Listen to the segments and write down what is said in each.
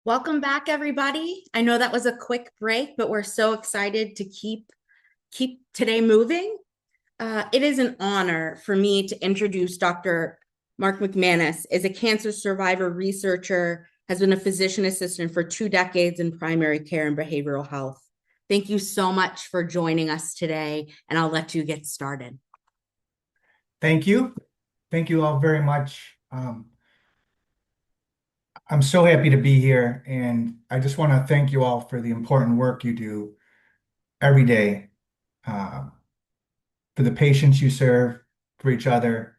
Welcome back, everybody. I know that was a quick break, but we're so excited to keep today moving. It is an honor for me to introduce Dr. Marc McManus. Is a cancer survivor researcher, has been a physician assistant for 2 decades in primary care and behavioral health. Thank you so much for joining us today, and I'll let you get started. Thank you. Thank you all very much. I'm so happy to be here, and I just want to thank you all for the important work you do every day, um, for the patients you serve, for each other,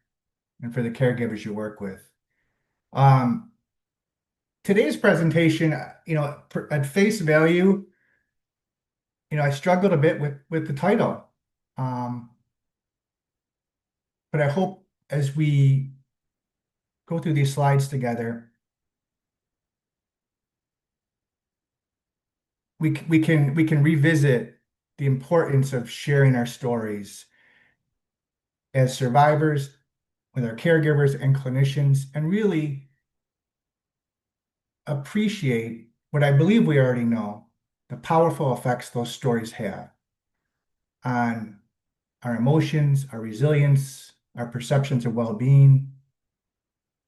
and for the caregivers you work with. Um, Today's presentation, at face value, I struggled a bit with the title, um, but I hope as we go through these slides together, we can revisit the importance of sharing our stories as survivors with our caregivers and clinicians, and really appreciate what I believe we already know, the powerful effects those stories have on our emotions, our resilience, our perceptions of well-being.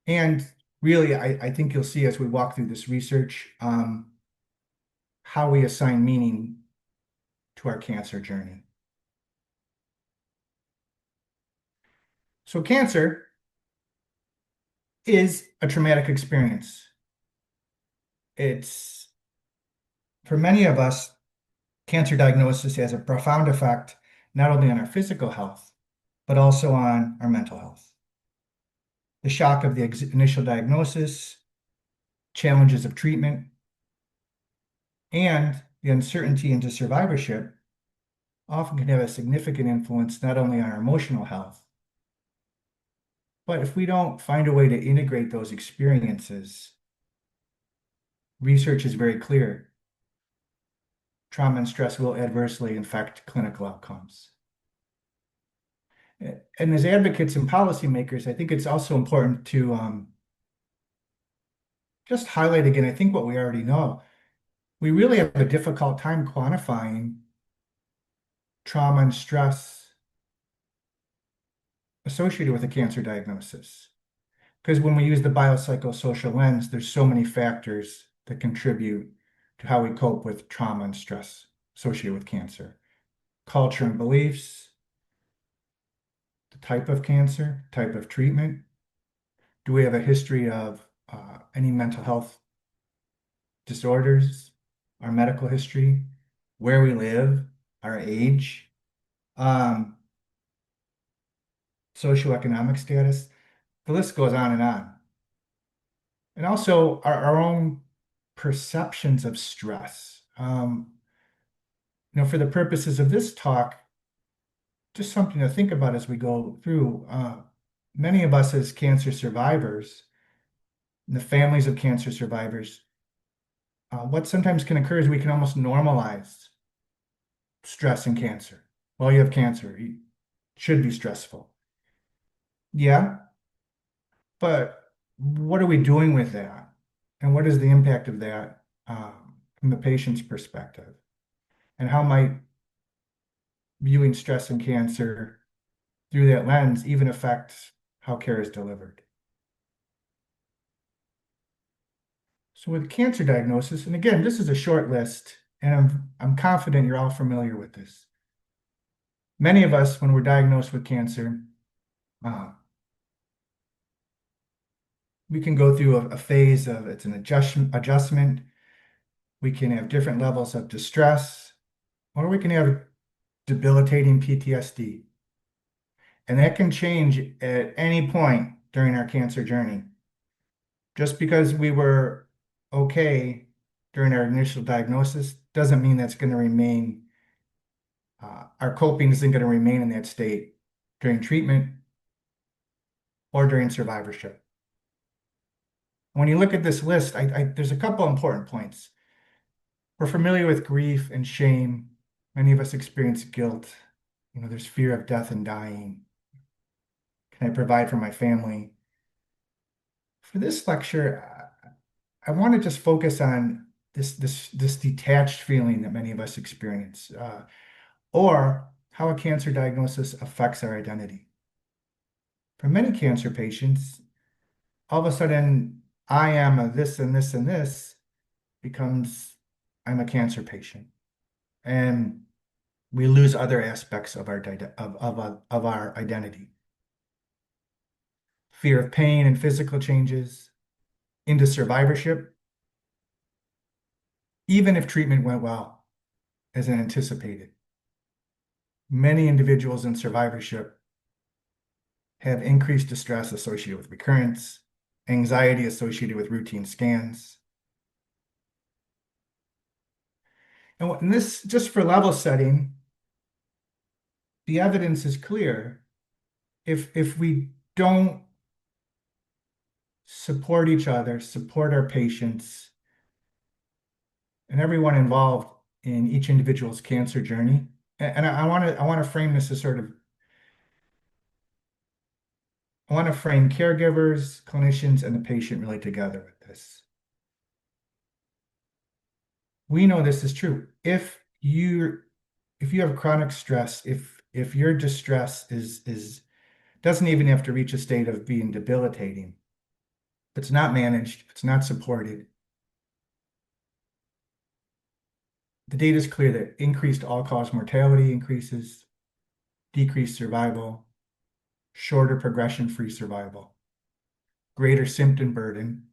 And really, I think you'll see as we walk through this research, how we assign meaning to our cancer journey. So cancer is a traumatic experience. It's, for many of us, cancer diagnosis has a profound effect not only on our physical health, but also on our mental health. The shock of the initial diagnosis, challenges of treatment, and the uncertainty into survivorship often can have a significant influence not only on our emotional health, but if we don't find a way to integrate those experiences, research is very clear. Trauma and stress will adversely affect clinical outcomes. And as advocates and policymakers, I think it's also important to just highlight again, I think what we already know. We really have a difficult time quantifying trauma and stress associated with a cancer diagnosis. Because when we use the biopsychosocial lens, there's so many factors that contribute to how we cope with trauma and stress associated with cancer. Culture and beliefs, the type of cancer, type of treatment. Do we have a history of any mental health disorders, our medical history, where we live, our age, um, socioeconomic status? The list goes on and on. And also our own perceptions of stress. For the purposes of this talk, just something to think about as we go through. Many of us as cancer survivors, and the families of cancer survivors, what sometimes can occur is we can almost normalize stress and cancer. Well, you have cancer, it should be stressful. Yeah, but what are we doing with that? And what is the impact of that from the patient's perspective? And how might viewing stress and cancer through that lens even affect how care is delivered? So with cancer diagnosis, and again, this is a short list, and I'm confident you're all familiar with this. Many of us, when we're diagnosed with cancer, uh, we can go through a phase of it's an adjustment. We can have different levels of distress, or we can have debilitating PTSD. And that can change at any point during our cancer journey. Just because we were okay during our initial diagnosis doesn't mean that's going to remain, our coping isn't going to remain in that state during treatment or during survivorship. When you look at this list, there's a couple important points. We're familiar with grief and shame. Many of us experience guilt. There's fear of death and dying. Can I provide for my family? For this lecture, I want to just focus on this detached feeling that many of us experience, or how a cancer diagnosis affects our identity. For many cancer patients, all of a sudden, I am a this and this and this becomes I'm a cancer patient, and we lose other aspects of of our identity. Fear of pain and physical changes into survivorship, even if treatment went well as anticipated. Many individuals in survivorship have increased distress associated with recurrence, anxiety associated with routine scans. And this, just for level setting, the evidence is clear. If we don't support each other, support our patients, and everyone involved in each individual's cancer journey, and I want to frame this as sort of I want to frame caregivers, clinicians, and the patient really together with this. We know this is true. If you have chronic stress, if your distress is doesn't even have to reach a state of being debilitating, if it's not managed, if it's not supported, the data is clear that increased all-cause mortality increases, decreased survival, shorter progression-free survival, greater symptom burden,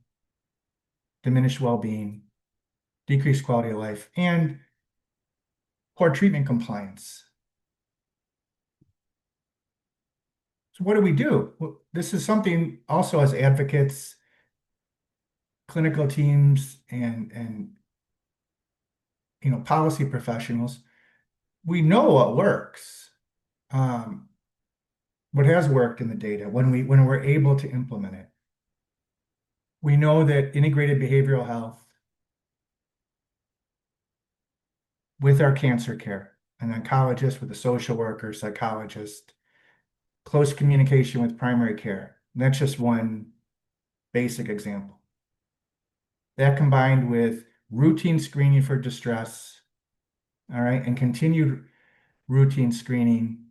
diminished well-being, decreased quality of life, and poor treatment compliance. So what do we do? Well, this is something also as advocates, clinical teams, and policy professionals, we know what works. What has worked in the data when we're able to implement it. We know that integrated behavioral health with our cancer care, an oncologist with a social worker, psychologist, close communication with primary care. And that's just one basic example. That combined with routine screening for distress, all right, and continued routine screening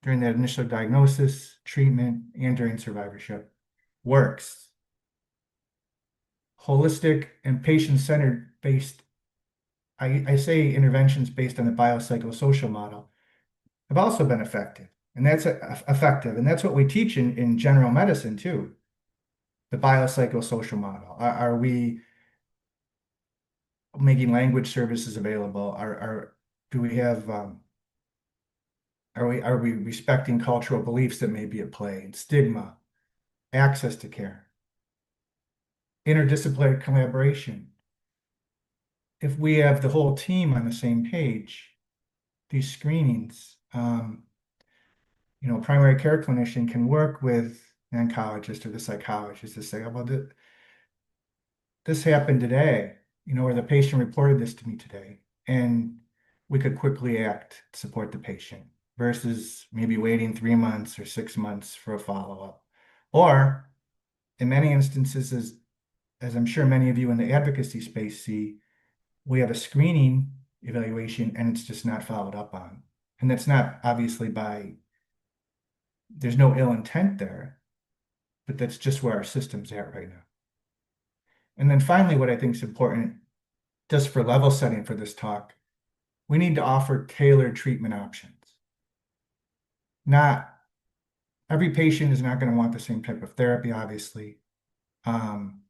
during that initial diagnosis, treatment, and during survivorship works. Holistic and patient-centered based, I say interventions based on the biopsychosocial model have also been effective. And that's effective. And that's what we teach in general medicine too. The biopsychosocial model. Are we making language services available? Do we have are we respecting cultural beliefs that may be at play, and stigma, access to care, interdisciplinary collaboration? If we have the whole team on the same page, these screenings, primary care clinician can work with an oncologist or the psychologist to say, oh, well, this happened today, or the patient reported this to me today, and we could quickly act to support the patient versus maybe waiting 3 months or 6 months for a follow-up. Or in many instances, as I'm sure many of you in the advocacy space see, we have a screening evaluation and it's just not followed up on. And that's not obviously there's no ill intent there, but that's just where our system's at right now. And then finally, what I think is important, just for level setting for this talk, we need to offer tailored treatment options. Not every patient is not going to want the same type of therapy, obviously. Some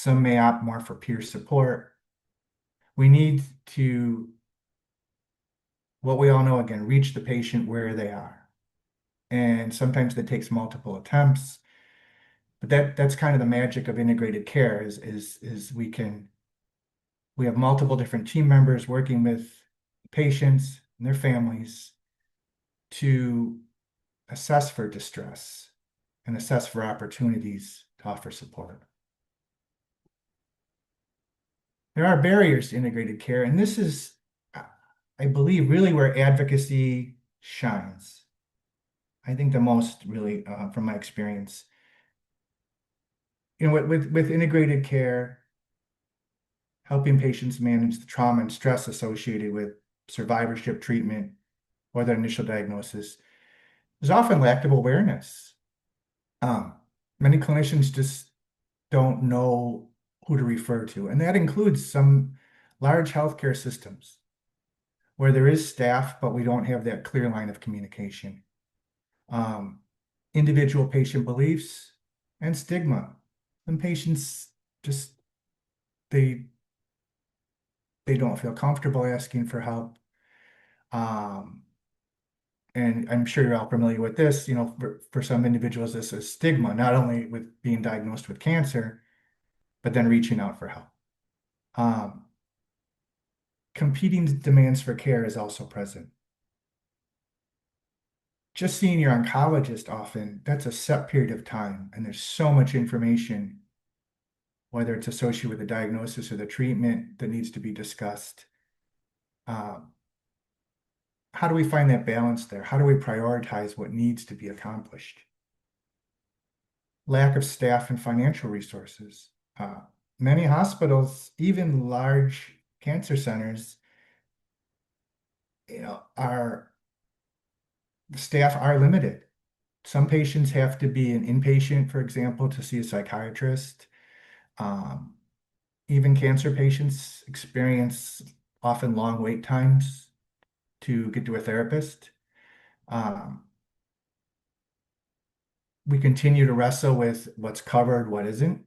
may opt more for peer support. We need to, what we all know, again, reach the patient where they are. And sometimes that takes multiple attempts. But that's kind of the magic of integrated care is we have multiple different team members working with patients and their families to assess for distress and assess for opportunities to offer support. There are barriers to integrated care, and this is, I believe, really where advocacy shines. I think the most really, from my experience, with integrated care, helping patients manage the trauma and stress associated with survivorship treatment or their initial diagnosis, there's often lack of awareness. Um, Many clinicians just don't know who to refer to, and that includes some large healthcare systems where there is staff, but we don't have that clear line of communication. Um, Individual patient beliefs and stigma. And patients just they they don't feel comfortable asking for help. Um, and I'm sure you're all familiar with this, for some individuals, this is stigma, not only with being diagnosed with cancer, but then reaching out for help. Um, Competing demands for care is also present. Just seeing your oncologist often, that's a set period of time, and there's so much information, whether it's associated with the diagnosis or the treatment that needs to be discussed. Um, how do we find that balance there? How do we prioritize what needs to be accomplished? Lack of staff and financial resources. Many hospitals, even large cancer centers, are the staff are limited. Some patients have to be an inpatient, for example, to see a psychiatrist. Um, Even cancer patients experience often long wait times to get to a therapist. Um, we continue to wrestle with what's covered, what isn't.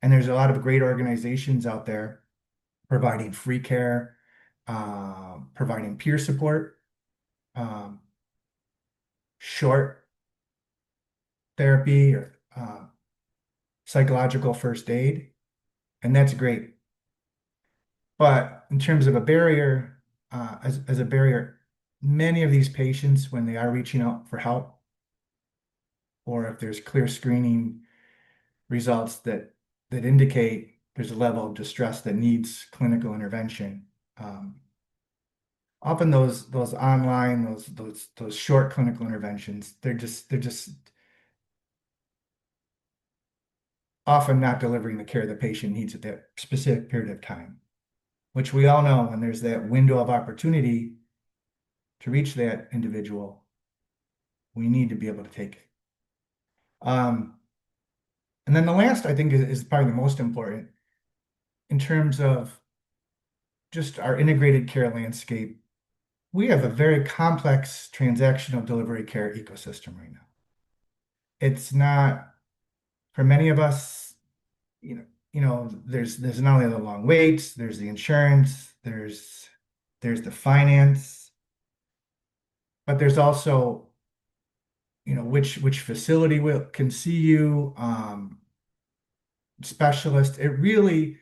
And there's a lot of great organizations out there providing free care, providing peer support, um, short therapy, or psychological first aid, and that's great. But in terms of a barrier, as a barrier, many of these patients, when they are reaching out for help, or if there's clear screening results that indicate there's a level of distress that needs clinical intervention, often those online, those short clinical interventions, they're just often not delivering the care the patient needs at that specific period of time, which we all know when there's that window of opportunity to reach that individual, we need to be able to take it. And then the last, I think, is probably the most important in terms of just our integrated care landscape. We have a very complex transactional delivery care ecosystem right now. It's not, for many of us, there's not only the long waits, there's the insurance, there's the finance, but there's also, which facility can see you, specialist. It really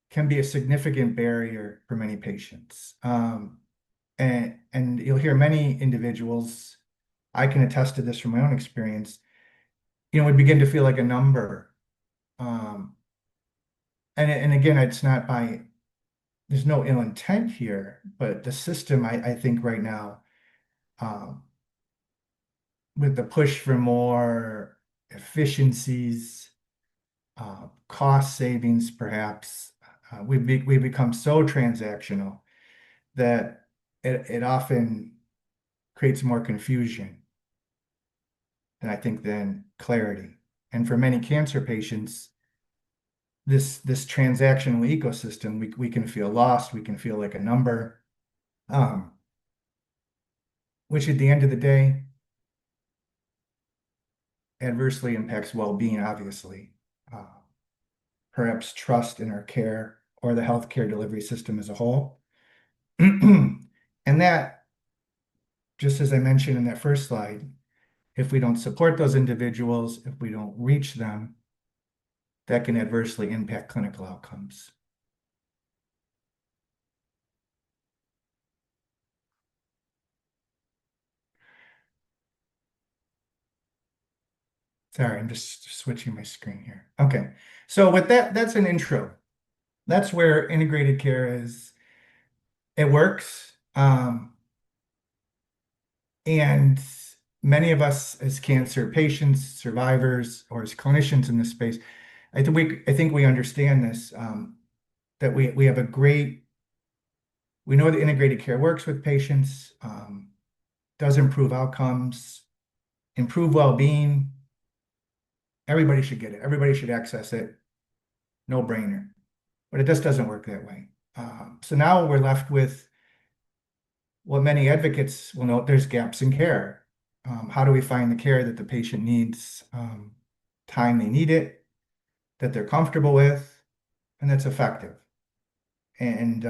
can be a significant barrier for many patients. And you'll hear many individuals, I can attest to this from my own experience, we begin to feel like a number. Um, and again, it's not there's no ill intent here, but the system, I think right now, um, with the push for more efficiencies, cost savings, perhaps, we've become so transactional that it often creates more confusion, and I think than clarity. And for many cancer patients, this transactional ecosystem, we can feel lost, we can feel like a number, um, which at the end of the day adversely impacts well-being, obviously, uh, perhaps trust in our care or the healthcare delivery system as a whole. And that, just as I mentioned in that first slide, if we don't support those individuals, if we don't reach them, that can adversely impact clinical outcomes. Sorry, I'm just switching my screen here. Okay, so with that, that's an intro. That's where integrated care is. It works. And many of us as cancer patients, survivors, or as clinicians in this space, I think we understand this, that we have a great, we know that integrated care works with patients, does improve outcomes, improve well-being. Everybody should get it. Everybody should access it. No brainer. But it just doesn't work that way. So now we're left with what many advocates will note, there's gaps in care. How do we find the care that the patient needs, time they need it, that they're comfortable with, and that's effective? And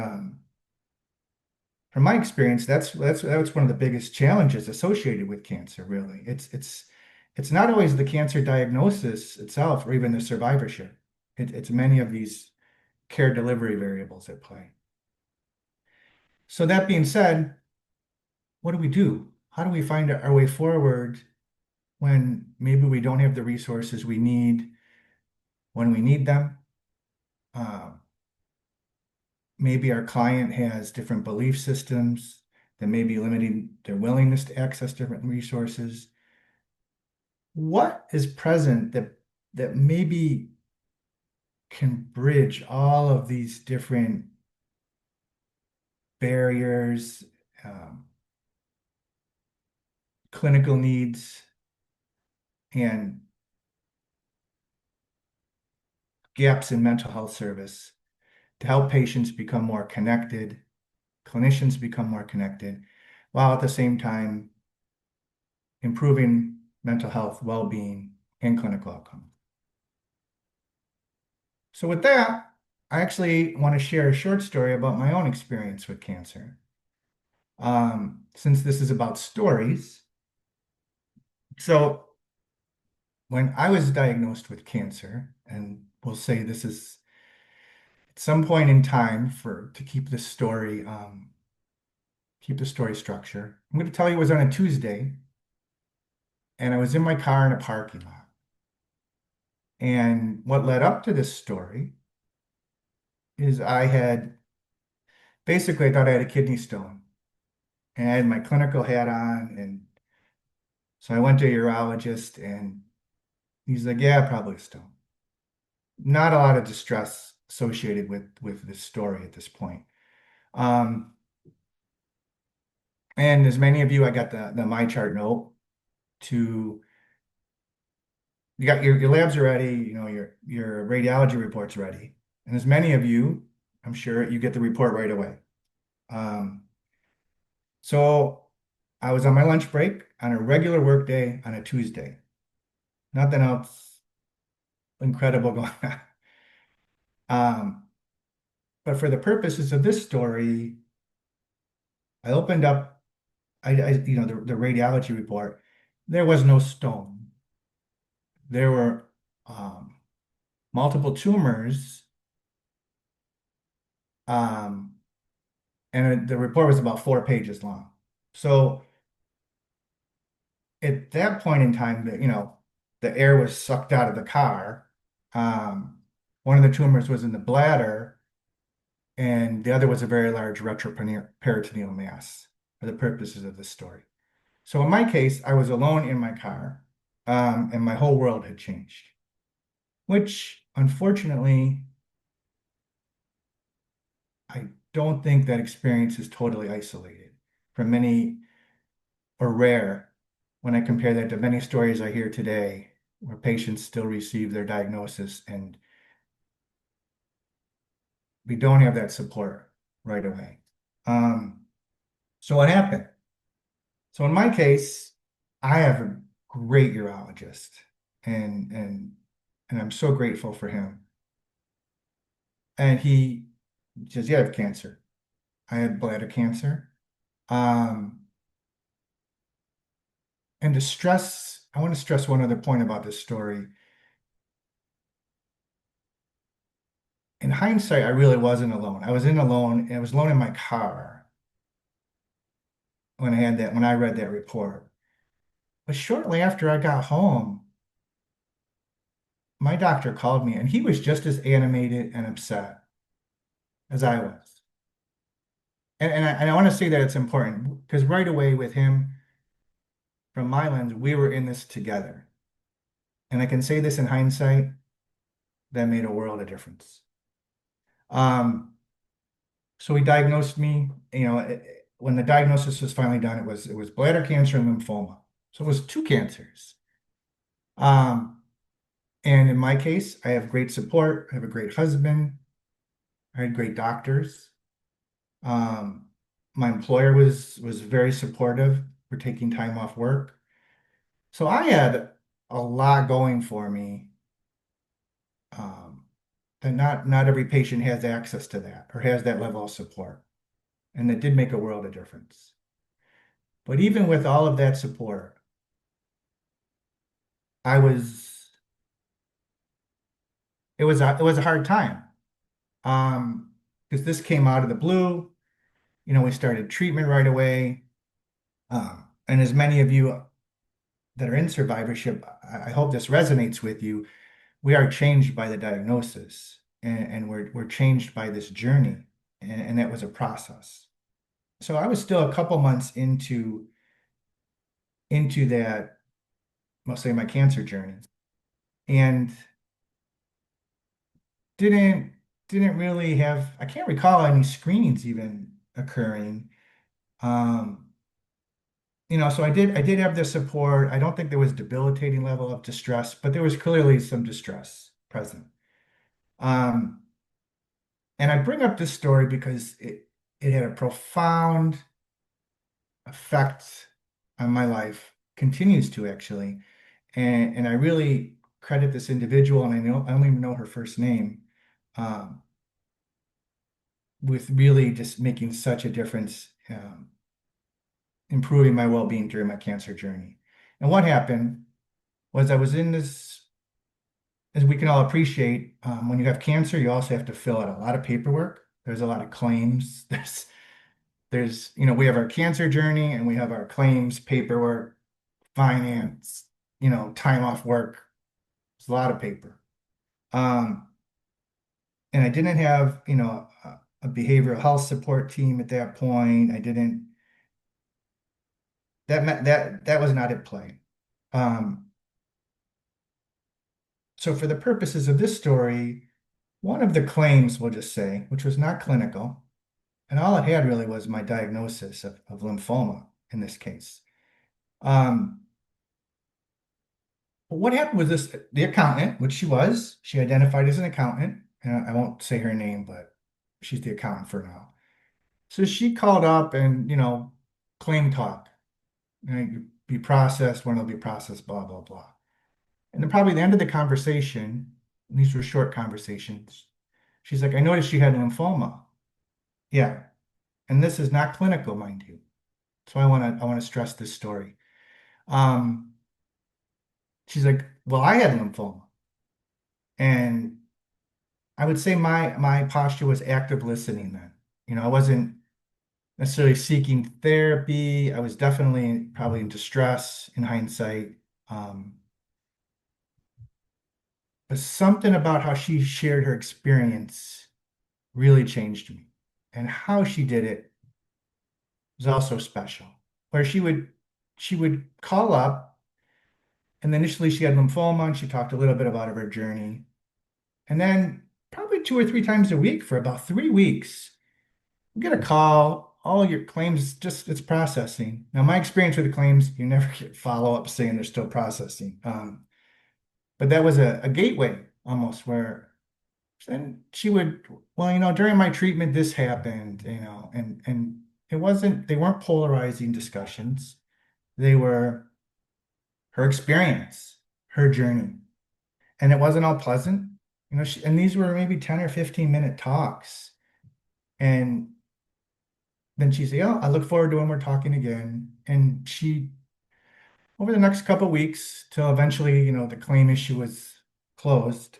from my experience, that's one of the biggest challenges associated with cancer, really. It's not always the cancer diagnosis itself or even the survivorship. It's many of these care delivery variables at play. So that being said, what do we do? How do we find our way forward when maybe we don't have the resources we need when we need them? Maybe our client has different belief systems that may be limiting their willingness to access different resources. What is present that maybe can bridge all of these different barriers, clinical needs, and gaps in mental health service to help patients become more connected, clinicians become more connected, while at the same time improving mental health, well-being, and clinical outcome. So with that, I actually want to share a short story about my own experience with cancer. Since this is about stories, so when I was diagnosed with cancer, and we'll say this is at some point in time to keep the story structure. I'm going to tell you it was on a Tuesday, and I was in my car in a parking lot. And what led up to this story is I thought I had a kidney stone, and I had my clinical hat on, and so I went to a urologist, and he's like, "Yeah, probably a stone." Not a lot of distress associated with this story at this point. Um, and as many of you, I got the my chart note to you got your labs are ready, your radiology report's ready. And as many of you, I'm sure you get the report right away. Um, so I was on my lunch break on a regular work day on a Tuesday. Nothing else incredible going on. But for the purposes of this story, I opened up the radiology report. There was no stone. There were multiple tumors. And the report was about 4 pages long. So at that point in time, the air was sucked out of the car. One of the tumors was in the bladder, and the other was a very large retroperitoneal mass for the purposes of this story. So in my case, I was alone in my car, and my whole world had changed, which unfortunately, I don't think that experience is totally isolated from many or rare when I compare that to many stories I hear today where patients still receive their diagnosis and we don't have that support right away. So what happened? So in my case, I have a great urologist and I'm so grateful for him. And he says, "Yeah, I have cancer. I had bladder cancer." Um, and I want to stress one other point about this story. In hindsight, I really wasn't alone. I was alone in my car when I read that report. But shortly after I got home, my doctor called me and he was just as animated and upset as I was. And I want to say that it's important because right away with him, from my lens, we were in this together. And I can say this in hindsight, that made a world of difference. Um, so he diagnosed me, when the diagnosis was finally done, it was bladder cancer and lymphoma. So it was two cancers. Um, and in my case, I have great support. I have a great husband. I had great doctors. Um, my employer was very supportive for taking time off work. So I had a lot going for me. That not every patient has access to that or has that level of support. And it did make a world of difference. But even with all of that support, I was it was a hard time. Because this came out of the blue. We started treatment right away. And as many of you that are in survivorship, I hope this resonates with you. We are changed by the diagnosis, and we're changed by this journey, and that was a process. So I was still a couple months into that, I'll say my cancer journey, and didn't didn't really have, I can't recall any screenings even occurring. Um, so I did have the support. I don't think there was debilitating level of distress, but there was clearly some distress present. Um, and I bring up this story because it had a profound effect on my life, continues to actually. And I really credit this individual, and I don't even know her first name, um, with really just making such a difference, improving my well-being during my cancer journey. And what happened was I was in this, as we can all appreciate, when you have cancer, you also have to fill out a lot of paperwork. There's a lot of claims. We have our cancer journey and we have our claims, paperwork, finance, time off work. It's a lot of paper. Um, and I didn't have, a behavioral health support team at that point. I didn't, that was not at play. Um, so for the purposes of this story, one of the claims, we'll just say, which was not clinical, and all it had really was my diagnosis of lymphoma in this case. What happened was this, the accountant, which she identified as an accountant, and I won't say her name, but she's the accountant for now. So she called up and, claim talk, be processed, when it'll be processed, blah, blah, blah. And then probably the end of the conversation, and these were short conversations, she's like, I noticed you had lymphoma. Yeah. And this is not clinical, mind you. So I want to stress this story. Um, she's like, well, I had lymphoma. And I would say my posture was active listening then. I wasn't necessarily seeking therapy. I was definitely probably in distress in hindsight. Um, but something about how she shared her experience really changed me. And how she did it was also special. Where she would call up, and initially she had lymphoma and she talked a little bit about her journey. And then probably 2 or 3 times a week for about 3 weeks, you get a call, all your claims, just it's processing. Now, my experience with the claims, you never get follow-up saying they're still processing. But that was a gateway almost where then she would, well, during my treatment, this happened, and they weren't polarizing discussions. They were her experience, her journey. And it wasn't all pleasant. And these were maybe 10 or 15-minute talks. And then she'd say, oh, I look forward to when we're talking again. And over the next couple of weeks, till eventually, the claim issue was closed,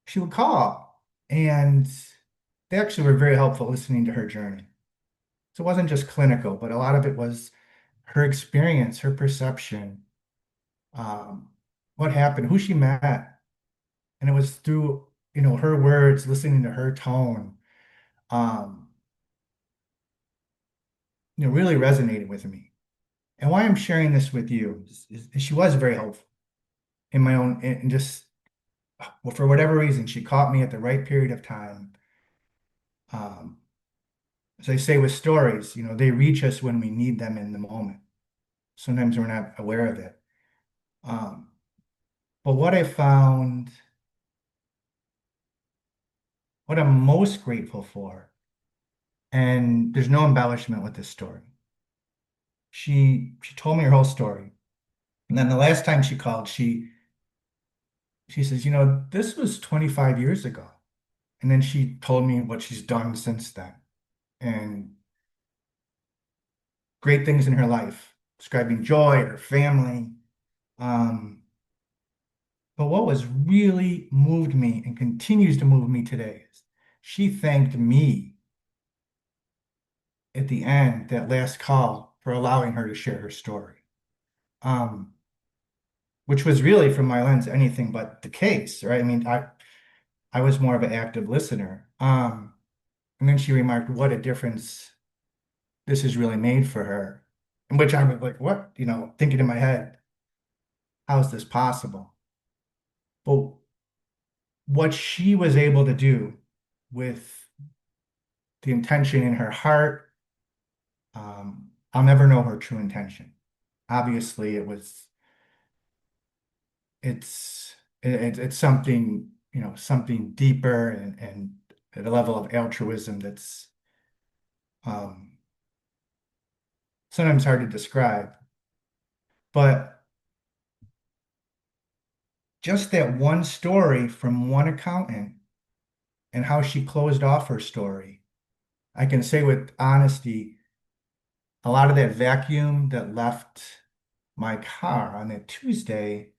she would call. And they actually were very helpful listening to her journey. So it wasn't just clinical, but a lot of it was her experience, her perception, um, what happened, who she met. And it was through, her words, listening to her tone, um, really resonated with me. And why I'm sharing this with you is she was very helpful in my own, in just well, for whatever reason, she caught me at the right period of time. Um, as I say with stories, they reach us when we need them in the moment. Sometimes we're not aware of it. Um, but what I found, what I'm most grateful for, and there's no embellishment with this story. She told me her whole story. And then the last time she called, she says, this was 25 years ago. And then she told me what she's done since then and great things in her life, describing joy, her family. Um, but what was really moved me and continues to move me today is she thanked me at the end, that last call, for allowing her to share her story. Um, which was really, from my lens, anything but the case, right? I mean, I was more of an active listener. And then she remarked, what a difference this has really made for her. In which I was like, what? Thinking in my head, how is this possible? But what she was able to do with the intention in her heart, I'll never know her true intention. Obviously, it's something, something deeper and at a level of altruism that's um, sometimes hard to describe. But just that one story from one accountant and how she closed off her story, I can say with honesty, a lot of that vacuum that left my car on that Tuesday,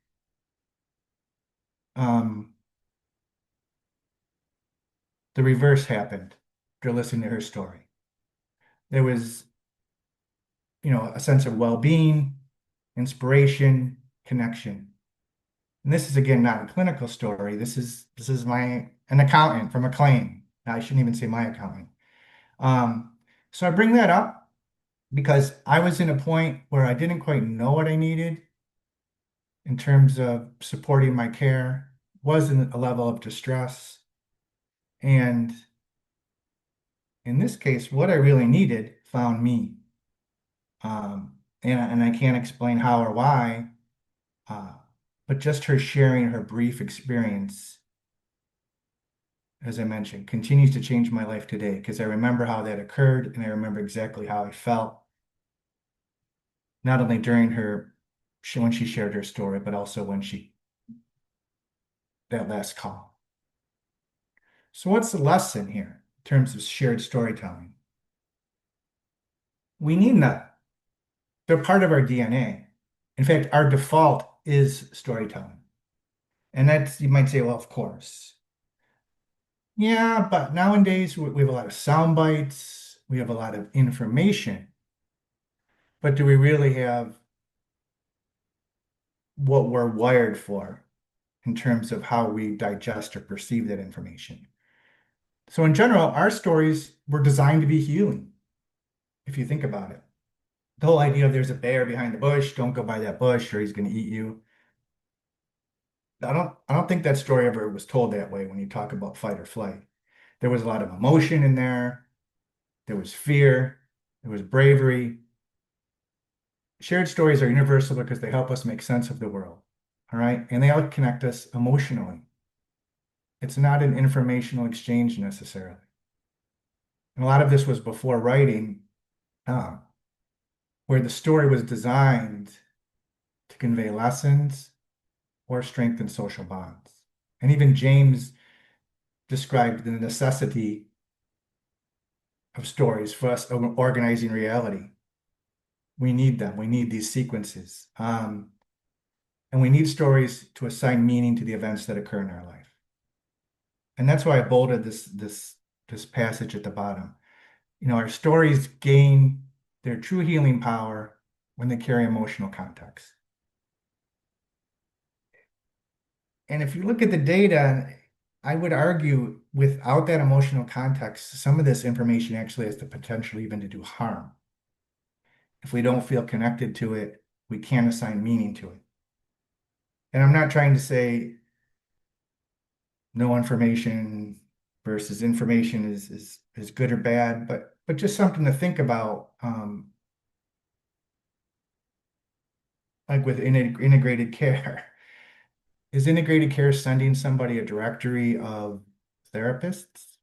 um, the reverse happened after listening to her story. There was, a sense of well-being, inspiration, connection. And this is again not a clinical story. This is an accountant from a claim. I shouldn't even say my accountant. So I bring that up because I was in a point where I didn't quite know what I needed in terms of supporting my care, was in a level of distress. And in this case, what I really needed found me. And I can't explain how or why, uh, but just her sharing her brief experience, as I mentioned, continues to change my life today because I remember how that occurred and I remember exactly how I felt, not only during when she shared her story, but also that last call. So what's the lesson here in terms of shared storytelling? We need that. They're part of our DNA. In fact, our default is storytelling. And that's, you might say, well, of course. Yeah, but nowadays we have a lot of sound bites, we have a lot of information, but do we really have what we're wired for in terms of how we digest or perceive that information? So in general, our stories were designed to be healing, if you think about it. The whole idea of there's a bear behind the bush, don't go by that bush or he's going to eat you. I don't think that story ever was told that way when you talk about fight or flight. There was a lot of emotion in there. There was fear. There was bravery. Shared stories are universal because they help us make sense of the world. All right. And they all connect us emotionally. It's not an informational exchange necessarily. And a lot of this was before writing, uh, where the story was designed to convey lessons or strengthen social bonds. And even James described the necessity of stories for us organizing reality. We need them. We need these sequences. And we need stories to assign meaning to the events that occur in our life. And that's why I bolded this passage at the bottom. Our stories gain their true healing power when they carry emotional context. And if you look at the data, I would argue without that emotional context, some of this information actually has the potential even to do harm. If we don't feel connected to it, we can't assign meaning to it. And I'm not trying to say no information versus information is good or bad, but just something to think about. Like with integrated care, is integrated care sending somebody a directory of therapists,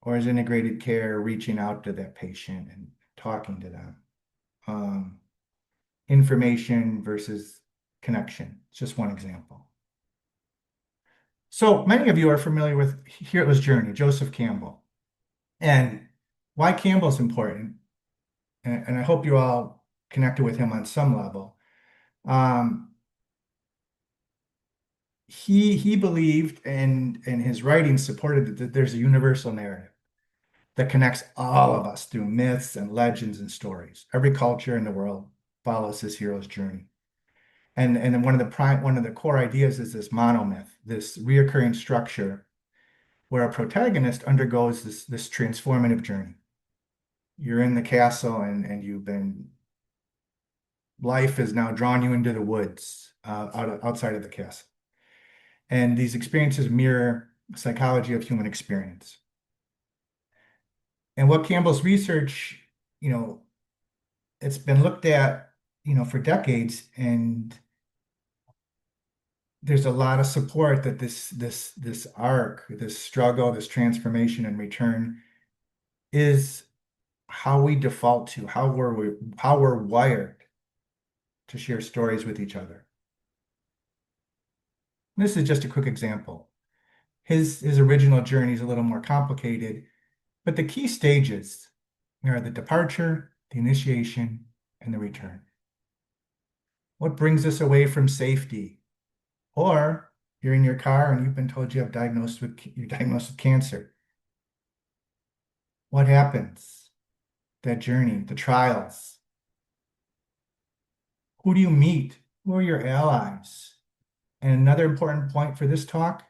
or is integrated care reaching out to that patient and talking to them? Um, Information versus connection. It's just one example. So many of you are familiar with Hero's Journey, Joseph Campbell, and why Campbell's important. And I hope you all connected with him on some level. Um, he believed, and his writings supported that there's a universal narrative that connects all of us through myths and legends and stories. Every culture in the world follows this hero's journey. And one of the core ideas is this monomyth, this reoccurring structure where a protagonist undergoes this transformative journey. You're in the castle and life has now drawn you into the woods outside of the castle. And these experiences mirror psychology of human experience. And what Campbell's research, you know, it's been looked at, for decades, and there's a lot of support that this arc, this struggle, this transformation and return is how we default to, how we're wired to share stories with each other. This is just a quick example. His original journey is a little more complicated, but the key stages are the departure, the initiation, and the return. What brings us away from safety? Or you're in your car and you've been told you're diagnosed with cancer. What happens? That journey, the trials. Who do you meet? Who are your allies? And another important point for this talk,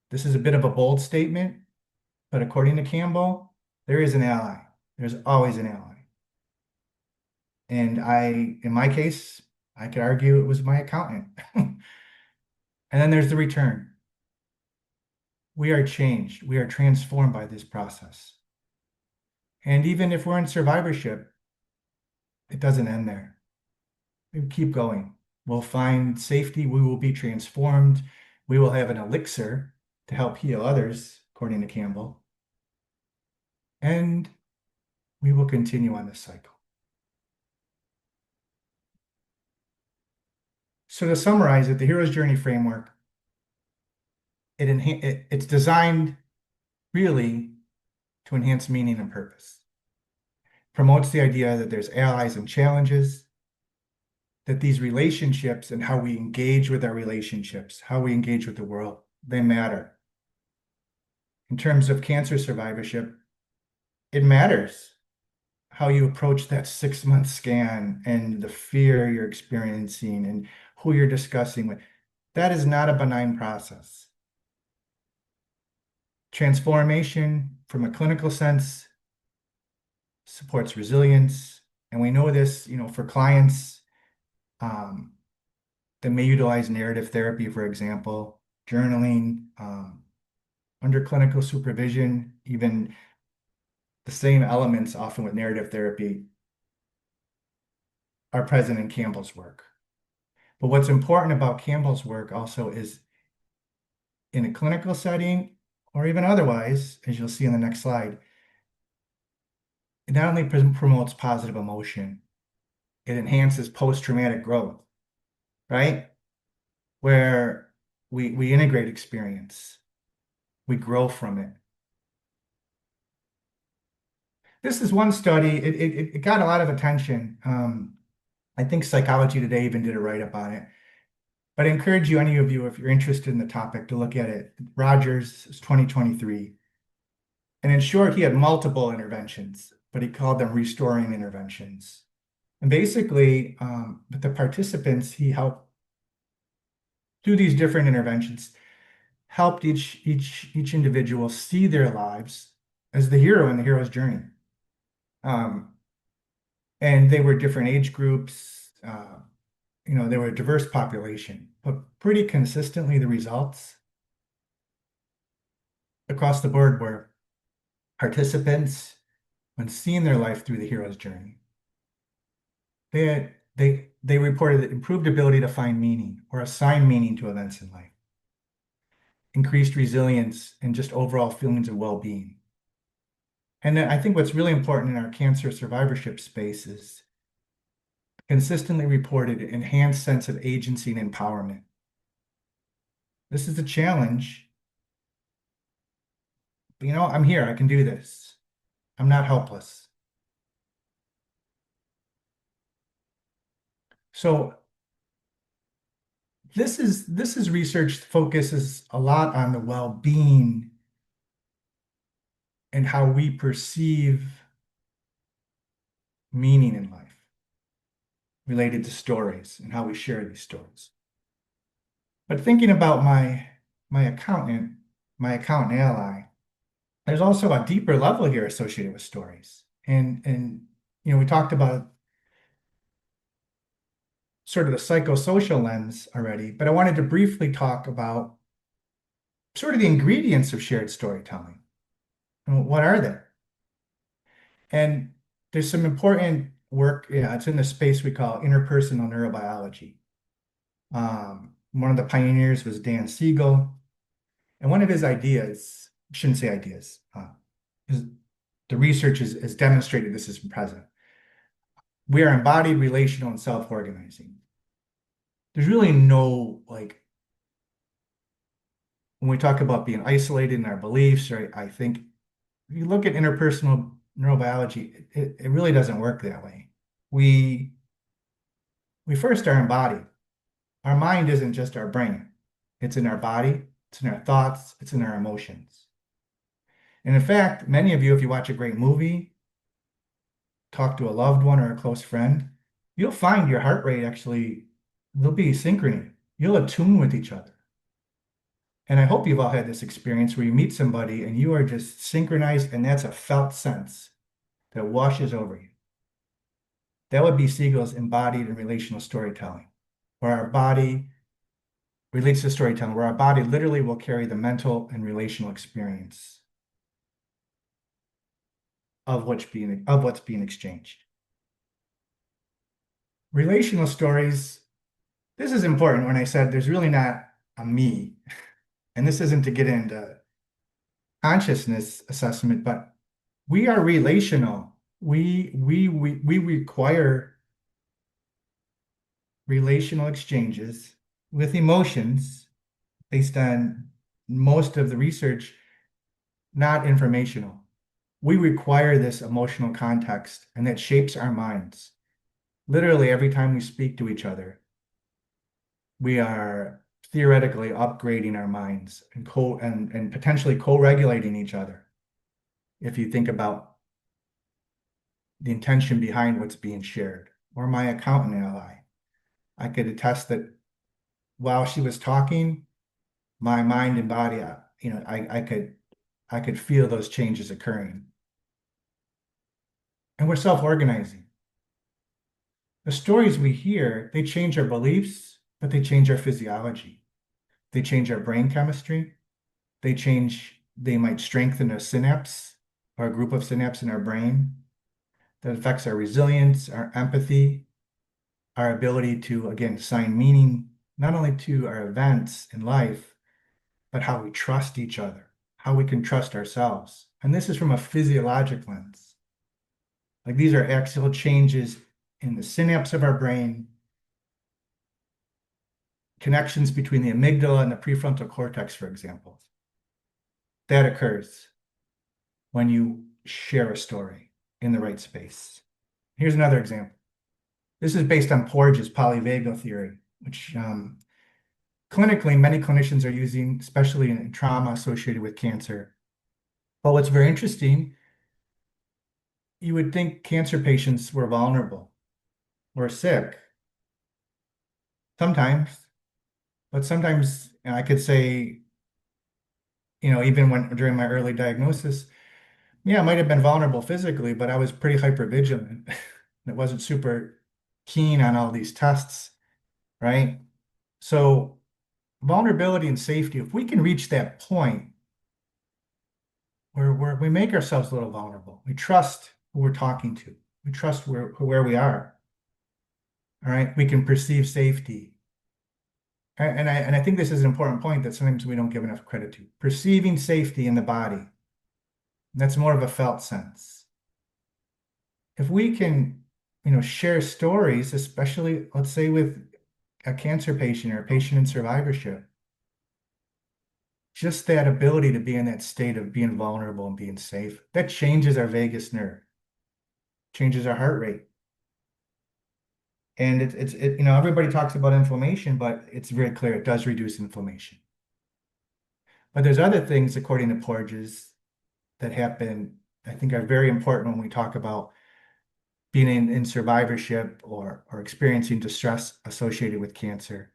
this is a bit of a bold statement, but according to Campbell, there is an ally. There's always an ally. And in my case, I could argue it was my accountant. And then there's the return. We are changed. We are transformed by this process. And even if we're in survivorship, it doesn't end there. We keep going. We'll find safety. We will be transformed. We will have an elixir to help heal others, according to Campbell. And we will continue on this cycle. So to summarize it, the Hero's Journey framework, it's designed really to enhance meaning and purpose. Promotes the idea that there's allies and challenges, that these relationships and how we engage with our relationships, how we engage with the world, they matter. In terms of cancer survivorship, it matters how you approach that 6-month scan and the fear you're experiencing and who you're discussing with. That is not a benign process. Transformation from a clinical sense supports resilience. And we know this, for clients that may utilize narrative therapy, for example, journaling, under clinical supervision, even the same elements often with narrative therapy are present in Campbell's work. But what's important about Campbell's work also is in a clinical setting or even otherwise, as you'll see in the next slide, it not only promotes positive emotion, it enhances post-traumatic growth, right? Where we integrate experience, we grow from it. This is one study, it got a lot of attention. I think Psychology Today even did a write-up on it. But I encourage you, any of you, if you're interested in the topic, to look at it. Rogers is 2023. And in short, he had multiple interventions, but he called them restoring interventions. And basically, with the participants, he helped do these different interventions, helped each individual see their lives as the hero in the hero's journey. And they were different age groups, they were a diverse population, but pretty consistently the results across the board where participants, when seeing their life through the hero's journey, they reported improved ability to find meaning or assign meaning to events in life, increased resilience, and just overall feelings of well-being. And then I think what's really important in our cancer survivorship space is consistently reported enhanced sense of agency and empowerment. This is a challenge. But, I'm here. I can do this. I'm not helpless. So this is research focuses a lot on the well-being and how we perceive meaning in life related to stories and how we share these stories. But thinking about my accountant ally, there's also a deeper level here associated with stories. And we talked about sort of the psychosocial lens already, but I wanted to briefly talk about sort of the ingredients of shared storytelling. And what are they? And there's some important work, it's in the space we call interpersonal neurobiology. One of the pioneers was Dan Siegel. And one of his ideas, shouldn't say ideas, is the research has demonstrated this is present. We are embodied, relational, and self-organizing. There's really no, like, when we talk about being isolated in our beliefs, right? I think if you look at interpersonal neurobiology, it really doesn't work that way. We first are embodied. Our mind isn't just our brain. It's in our body, it's in our thoughts, it's in our emotions. And in fact, many of you, if you watch a great movie, talk to a loved one or a close friend, you'll find your heart rate actually, there'll be synchrony. You'll attune with each other. And I hope you've all had this experience where you meet somebody and you are just synchronized, and that's a felt sense that washes over you. That would be Siegel's embodied and relational storytelling, where our body relates to storytelling, where our body literally will carry the mental and relational experience of what's being exchanged. Relational stories, this is important when I said there's really not a me, and this isn't to get into consciousness assessment, but we are relational. We require relational exchanges with emotions based on most of the research, not informational. We require this emotional context, and that shapes our minds. Literally, every time we speak to each other, we are theoretically upgrading our minds and potentially co-regulating each other. If you think about the intention behind what's being shared, or my accountant ally, I could attest that while she was talking, my mind and body, I could feel those changes occurring. And we're self-organizing. The stories we hear, they change our beliefs, but they change our physiology. They change our brain chemistry. They might strengthen a synapse or a group of synapses in our brain that affects our resilience, our empathy, our ability to, again, assign meaning, not only to our events in life, but how we trust each other, how we can trust ourselves. And this is from a physiologic lens. Like, these are actual changes in the synapse of our brain, connections between the amygdala and the prefrontal cortex, for example. That occurs when you share a story in the right space. Here's another example. This is based on Porges' polyvagal theory, which clinically many clinicians are using, especially in trauma associated with cancer. But what's very interesting, you would think cancer patients were vulnerable or sick. Sometimes, but sometimes I could say, even during my early diagnosis, yeah, I might have been vulnerable physically, but I was pretty hypervigilant. It wasn't super keen on all these tests, right? So vulnerability and safety, if we can reach that point, we make ourselves a little vulnerable. We trust who we're talking to. We trust where we are. All right. We can perceive safety. And I think this is an important point that sometimes we don't give enough credit to. Perceiving safety in the body. That's more of a felt sense. If we can, share stories, especially, let's say, with a cancer patient or a patient in survivorship, just that ability to be in that state of being vulnerable and being safe, that changes our vagus nerve, changes our heart rate. And everybody talks about inflammation, but it's very clear it does reduce inflammation. But there's other things, according to Porges, that happen, I think are very important when we talk about being in survivorship or experiencing distress associated with cancer.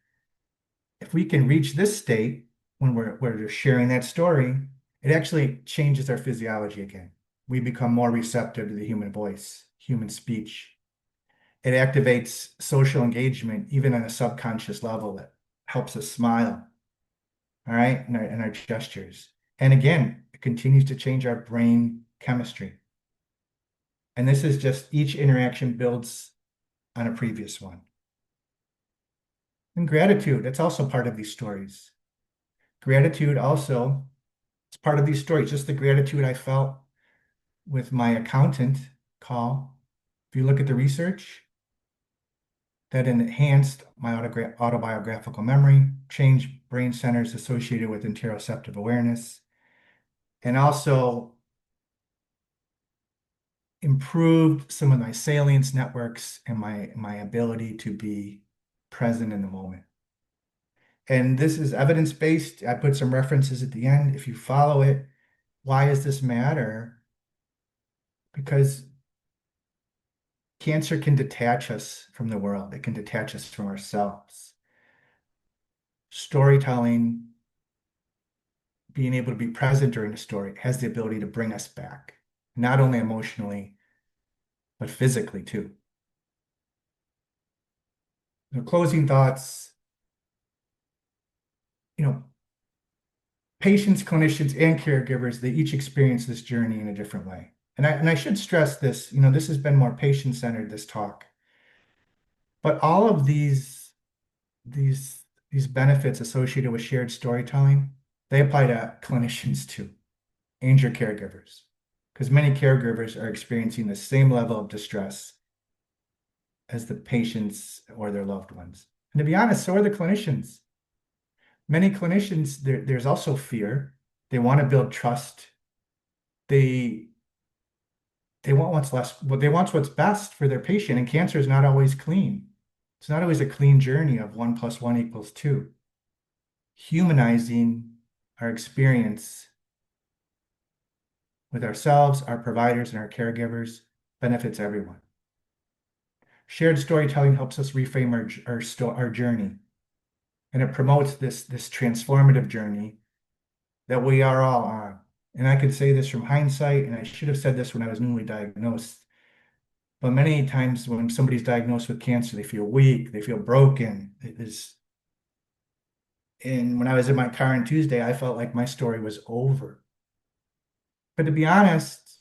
If we can reach this state when we're just sharing that story, it actually changes our physiology again. We become more receptive to the human voice, human speech. It activates social engagement, even on a subconscious level that helps us smile, all right, and our gestures. And again, it continues to change our brain chemistry. And this is just each interaction builds on a previous one. And gratitude, that's also part of these stories. Gratitude also is part of these stories, just the gratitude I felt with my accountant call. If you look at the research, that enhanced my autobiographical memory, changed brain centers associated with interoceptive awareness, and also improved some of my salience networks and my ability to be present in the moment. And this is evidence-based. I put some references at the end. If you follow it, why does this matter? Because cancer can detach us from the world. It can detach us from ourselves. Storytelling, being able to be present during a story, has the ability to bring us back, not only emotionally, but physically too. Closing thoughts, patients, clinicians, and caregivers, they each experience this journey in a different way. And I should stress this, this has been more patient-centered, this talk. But all of these benefits associated with shared storytelling, they apply to clinicians too, and your caregivers. Because many caregivers are experiencing the same level of distress as the patients or their loved ones. And to be honest, so are the clinicians. Many clinicians, there's also fear. They want to build trust. They want they want what's best for their patient, and cancer is not always clean. It's not always a clean journey of 1 + 1 = 2. Humanizing our experience with ourselves, our providers, and our caregivers benefits everyone. Shared storytelling helps us reframe our journey, and it promotes this transformative journey that we are all on. And I could say this from hindsight, and I should have said this when I was newly diagnosed. But many times when somebody's diagnosed with cancer, they feel weak, they feel broken. And when I was in my car on Tuesday, I felt like my story was over. But to be honest,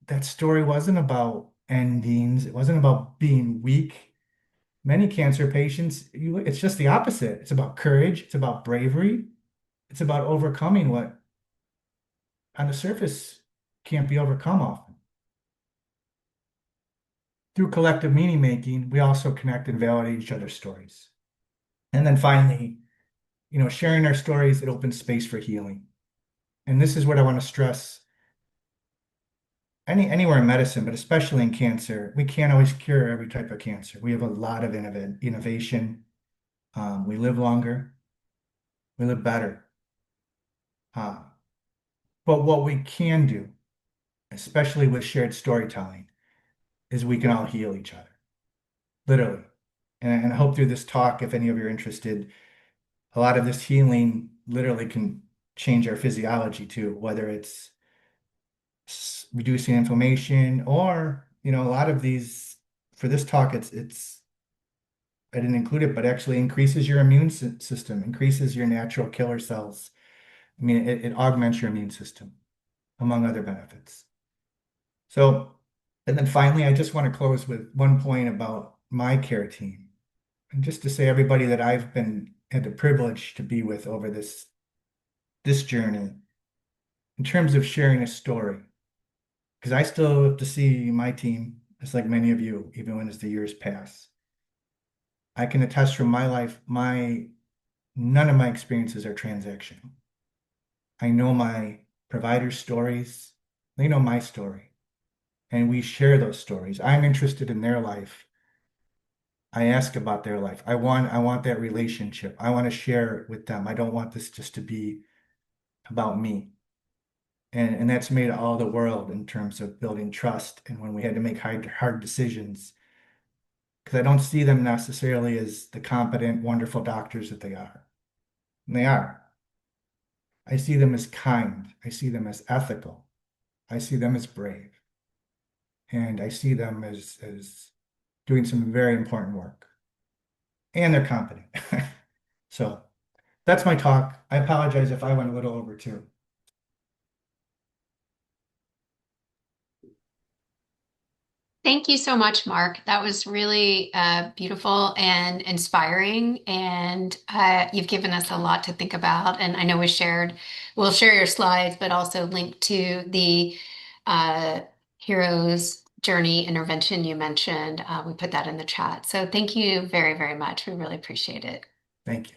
that story wasn't about endings. It wasn't about being weak. Many cancer patients, it's just the opposite. It's about courage. It's about bravery. It's about overcoming what on the surface can't be overcome often. Through collective meaning making, we also connect and validate each other's stories. And then finally, sharing our stories, it opens space for healing. And this is what I want to stress. Anywhere in medicine, but especially in cancer, we can't always cure every type of cancer. We have a lot of innovation. We live longer. We live better. But what we can do, especially with shared storytelling, is we can all heal each other, literally. And I hope through this talk, if any of you are interested, a lot of this healing literally can change our physiology too, whether it's reducing inflammation or, a lot of these, for this talk, I didn't include it, but actually increases your immune system, increases your natural killer cells, I mean, it augments your immune system, among other benefits. So, and then finally, I just want to close with one point about my care team. And just to say everybody that I've been had the privilege to be with over this journey in terms of sharing a story. Because I still have to see my team, just like many of you, even when as the years pass. I can attest from my life, none of my experiences are transactional. I know my providers' stories, they know my story, and we share those stories. I'm interested in their life. I ask about their life. I want that relationship. I want to share it with them. I don't want this just to be about me. And that's made all the world in terms of building trust. And when we had to make hard decisions, because I don't see them necessarily as the competent, wonderful doctors that they are. And they are. I see them as kind. I see them as ethical. I see them as brave. And I see them as doing some very important work. And they're competent. So that's my talk. I apologize if I went a little over too. Thank you so much, Mark. That was really beautiful and inspiring, and you've given us a lot to think about. And I know we'll share your slides, but also link to the uh, hero's journey intervention you mentioned. We put that in the chat. So thank you very, very much. We really appreciate it. Thank you.